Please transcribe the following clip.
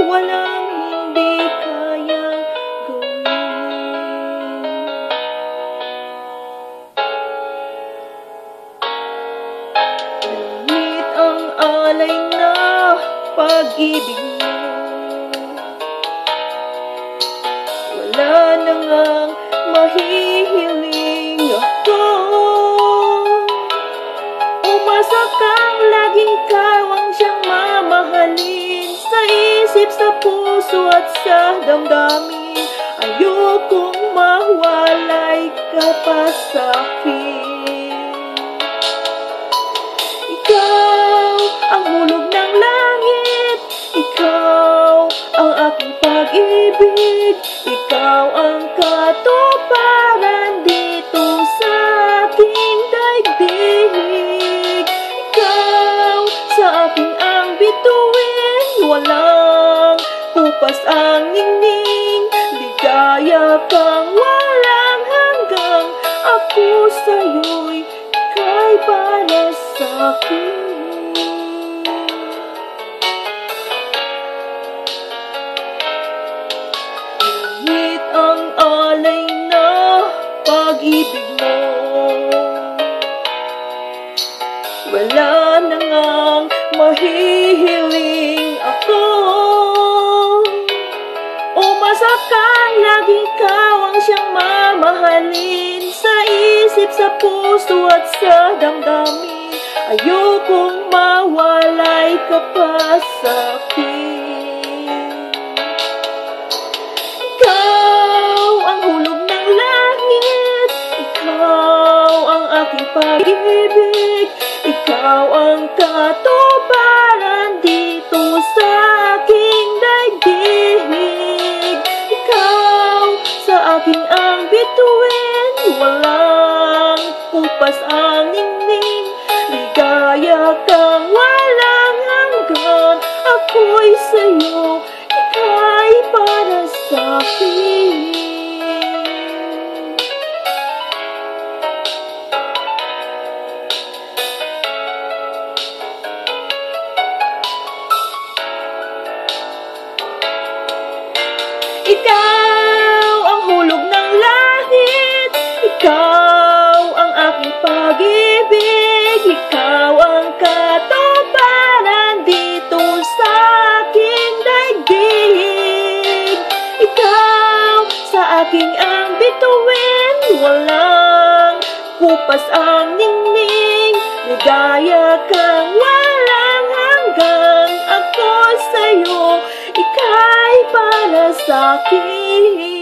walang hindi kayang gawin. Langit ang alay na pag-ibig mo, wala na ngang mahihiling ako. Umasa kang laging ikaw ang siyang mamahalin, sa isip, sa puso at sa damdamin. Ayokong mawalay ka pa sa'kin. Ikaw ang hulog ng langit, ikaw ang aking pag-ibig, ikaw ang katuparan dito sa aking daigdig. Ikaw sa aking ang bituin, walang kupas ang ningning, ligaya kang walang hanggang. Ako sa'yo'y ika'y para sa'kin. Langit ang alay na pag-ibig mo, wala na ngang mahihiling ako. Umasa kang laging ikaw ang siyang mamahalin, sa isip, sa puso at sa damdamin. Ayokong mawalay ka pa sa'kin. Ikaw ang hulog ng langit, ikaw ang aking pag-ibig, ikaw ang katuparan dito sa aking daigdig. Ikaw sa aking ang bituin, walang kupas ang ningning, ligaya kang walang hanggan. Ako'y sa'yo, ika'y para sa'kin. Ikaw ang hulog ng langit, ikaw ang aking pag-ibig, ikaw ang katuparan dito sa aking daigdig. Ikaw sa aking ang bituin, walang kupas ang ningning, ligaya kang walang hanggang. Ako sa'yo, ika'y para sa'kin.